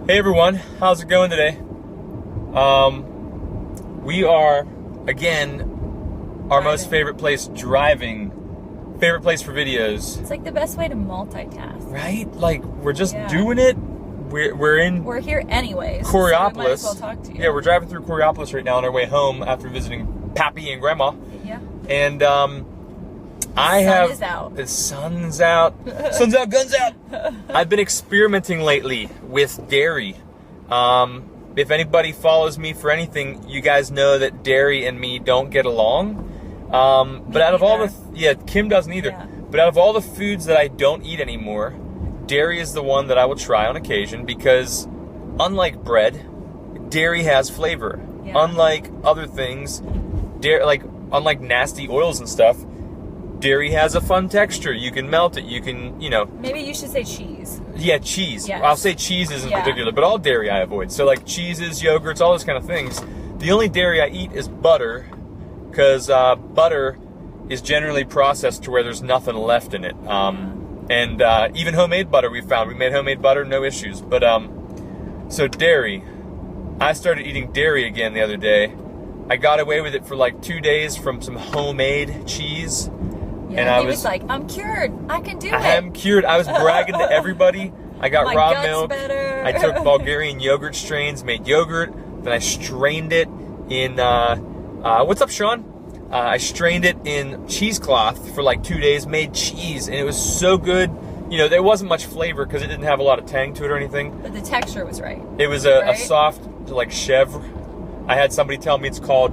Hey everyone, how's it going today? We are, again, our most favorite place, driving. Favorite place for videos. It's like the best way to multitask. Right? Like, we're just doing it. We're here anyways. Coriopolis. So we might as well talk to you. Yeah, we're driving through Coriopolis right now on our way home after visiting Pappy and Grandma. Yeah. And The sun is out. The sun's out. Sun's out, guns out. I've been experimenting lately with dairy. If anybody follows me for anything, you guys know that dairy and me don't get along. But out of all Kim doesn't either. Yeah. But out of all the foods that I don't eat anymore, dairy is the one that I will try on occasion because, unlike bread, dairy has flavor. Yeah. Unlike other things, unlike nasty oils and stuff, dairy has a fun texture. You can melt it. You can, Maybe you should say cheese. Yeah, cheese. Yes. I'll say cheeses in particular, but all dairy I avoid. So like cheeses, yogurts, all those kind of things. The only dairy I eat is butter, because butter is generally processed to where there's nothing left in it. And even homemade butter we made homemade butter, no issues. But so dairy, I started eating dairy again the other day. I got away with it for like 2 days from some homemade cheese. Yeah, and he was like, I'm cured. I can do it. I'm cured. I was bragging to everybody. I got raw milk. Better. I took Bulgarian yogurt strains, made yogurt. Then I strained it in, what's up, Sean? I strained it in cheesecloth for like 2 days, made cheese, and it was so good. There wasn't much flavor because it didn't have a lot of tang to it or anything. But the texture was right. It was a soft, like, chèvre. I had somebody tell me it's called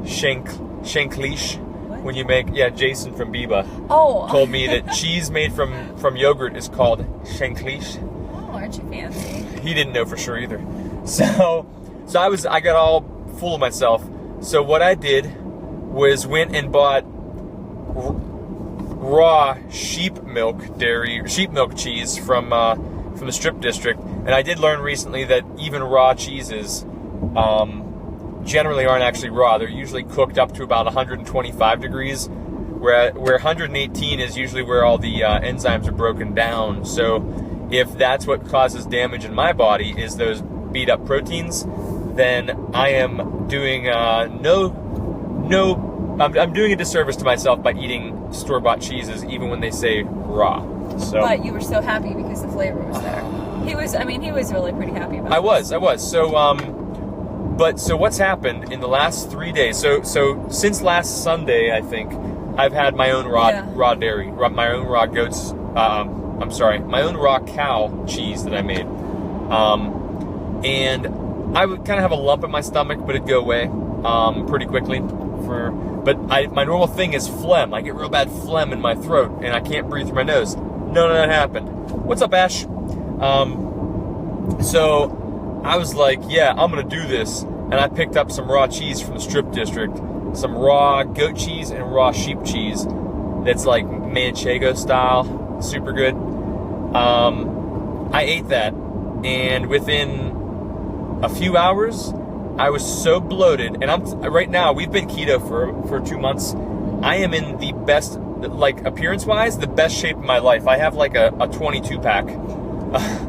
shanklish. When you make, Jason from Biba told me that cheese made from yogurt is called shanklish. Oh, aren't you fancy? He didn't know for sure either. So I got all full of myself. So what I did was went and bought raw sheep milk cheese from the Strip District, and I did learn recently that even raw cheeses generally aren't actually raw. They're usually cooked up to about 125 degrees, where 118 is usually where all the enzymes are broken down. So if that's what causes damage in my body is those beat up proteins, then I am doing I'm doing a disservice to myself by eating store-bought cheeses even when they say raw. So, but you were so happy because the flavor was there. He was really pretty happy about it. I was. So what's happened in the last 3 days? So since last Sunday, I think, I've had my own raw dairy, my own raw goats. My own raw cow cheese that I made. And I would kind of have a lump in my stomach, but it'd go away pretty quickly. But my normal thing is phlegm. I get real bad phlegm in my throat, and I can't breathe through my nose. None of that happened. What's up, Ash? So I was like, I'm gonna do this. And I picked up some raw cheese from the Strip District, some raw goat cheese and raw sheep cheese that's like manchego style, super good. I ate that, and within a few hours, I was so bloated. And right now, we've been keto for 2 months. I am in the best, like appearance-wise, the best shape of my life. I have like a 22-pack.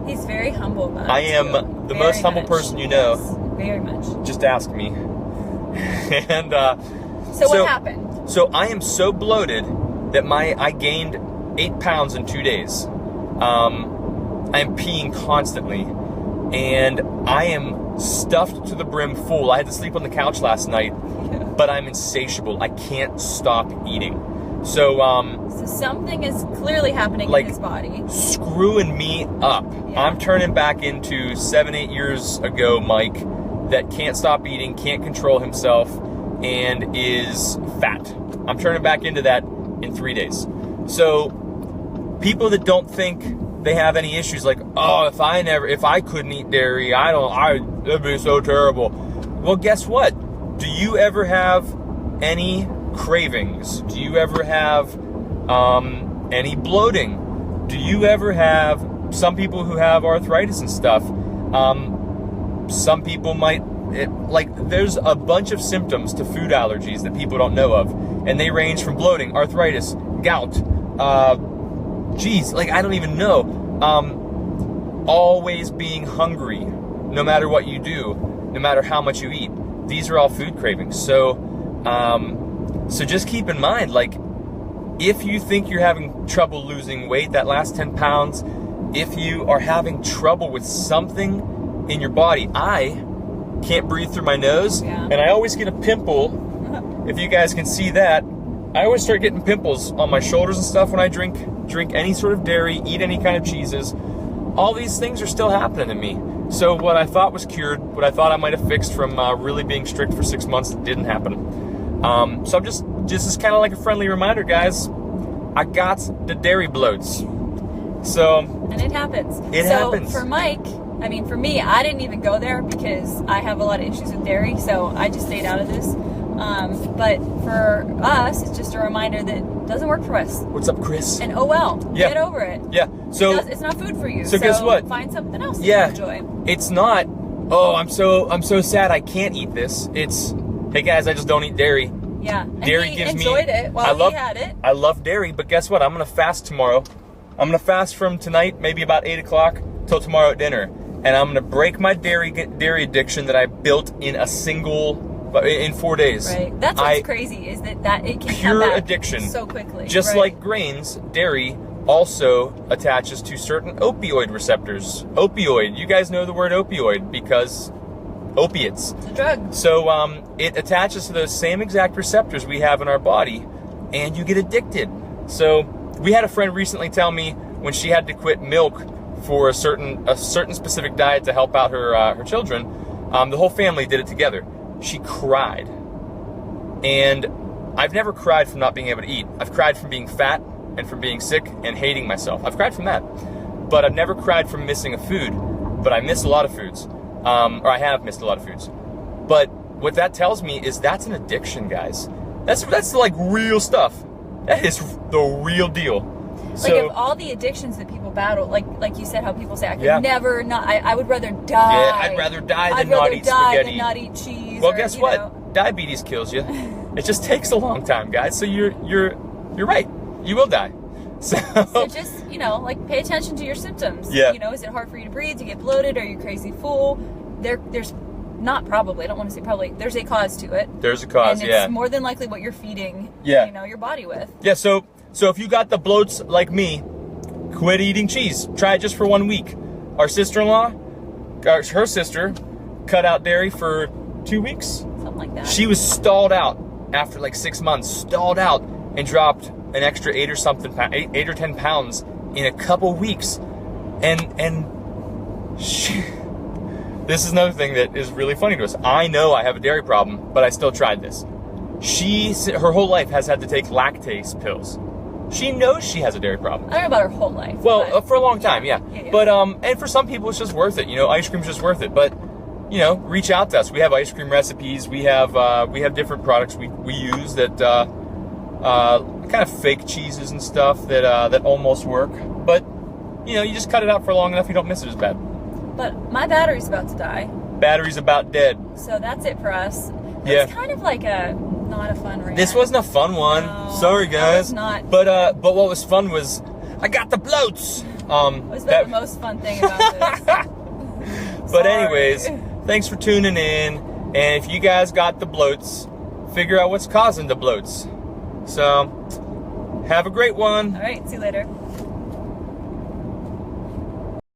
He's very humble about it. I am the most humble person you know. Yes, very much. Just ask me. And so what happened? So I am so bloated that I gained 8 pounds in 2 days. I am peeing constantly, and I am stuffed to the brim full. I had to sleep on the couch last night, but I'm insatiable. I can't stop eating. So something is clearly happening in his body. Screwing me up. Yeah. I'm turning back into 7-8 years ago Mike that can't stop eating, can't control himself, and is fat. I'm turning back into that in 3 days. So people that don't think they have any issues, like, oh, if I couldn't eat dairy, it'd be so terrible. Well, guess what? Do you ever have any cravings? Do you ever have any bloating? Do you ever have, some people who have arthritis and stuff, some people might, there's a bunch of symptoms to food allergies that people don't know of, and they range from bloating, arthritis, gout, I don't even know. always being hungry, no matter what you do, no matter how much you eat. These are all food cravings. So just keep in mind, like, if you think you're having trouble losing weight, that last 10 pounds, if you are having trouble with something in your body, I can't breathe through my nose, and I always get a pimple. If you guys can see that, I always start getting pimples on my shoulders and stuff when I drink any sort of dairy, eat any kind of cheeses. All these things are still happening to me. So what I thought was cured, what I thought I might have fixed from really being strict for 6 months, didn't happen. So I'm just as kind of like a friendly reminder, guys, I got the dairy bloats. So. And it happens. It happens. So for Mike, I mean, for me, I didn't even go there because I have a lot of issues with dairy, so I just stayed out of this. But for us, it's just a reminder that it doesn't work for us. What's up, Chris? And oh well, get over it. Yeah. So it's not food for you. So guess what? Find something else to enjoy. It's not, oh, I'm so sad I can't eat this. It's, hey guys, I just don't eat dairy. Yeah. Dairy and he gives enjoyed me. it while he had it. I love dairy, but guess what? I'm gonna fast tomorrow. I'm gonna fast from tonight, maybe about 8 o'clock, till tomorrow at dinner, and I'm gonna break my dairy addiction that I built in 4 days. Right. That's what's crazy, is that it can pure come back addiction so quickly. Just like grains, dairy also attaches to certain opioid receptors. Opioid, you guys know the word opioid because opiates. It's a drug. So it attaches to those same exact receptors we have in our body, and you get addicted. So we had a friend recently tell me when she had to quit milk for a certain specific diet to help out her children, the whole family did it together. She cried. And I've never cried from not being able to eat. I've cried from being fat and from being sick and hating myself. I've cried from that. But I've never cried from missing a food. But I miss a lot of foods. Or I have missed a lot of foods. But what that tells me is that's an addiction, guys. That's like real stuff. That is the real deal. Like, of all the addictions that people battle, like you said, how people say, I could never not, I would rather die. Yeah, I'd rather die than not eat spaghetti. Than not eat cheese. Well, guess what? Diabetes kills you. It just takes a long time, guys. So you're right. You will die. So just, like, pay attention to your symptoms. Yeah. Is it hard for you to breathe? Do you get bloated? Are you crazy full? There's not probably, I don't want to say probably, there's a cause to it. There's a cause, and it's more than likely what you're feeding, your body with. Yeah, so if you got the bloats like me, quit eating cheese. Try it just for 1 week. Our sister-in-law, her sister, cut out dairy for 2 weeks. Something like that. She was stalled out after like 6 months, stalled out, and dropped an extra 8 or 10 pounds in a couple weeks. And she... This is another thing that is really funny to us. I know I have a dairy problem, but I still tried this. Her whole life has had to take lactase pills. She knows she has a dairy problem. I don't know about her whole life. Well, for a long time, yeah. But and for some people, it's just worth it. Ice cream's just worth it. But reach out to us. We have ice cream recipes. We have different products we use that kind of fake cheeses and stuff that almost work. But you just cut it out for long enough, you don't miss it as bad. But my battery's about to die. Battery's about dead. So that's it for us. Yeah. It's kind of like not a fun rant. This wasn't a fun one. No, sorry, guys. It's not. But what was fun was I got the bloats. Was that the most fun thing about this? But anyways, thanks for tuning in. And if you guys got the bloats, figure out what's causing the bloats. So have a great one. All right. See you later.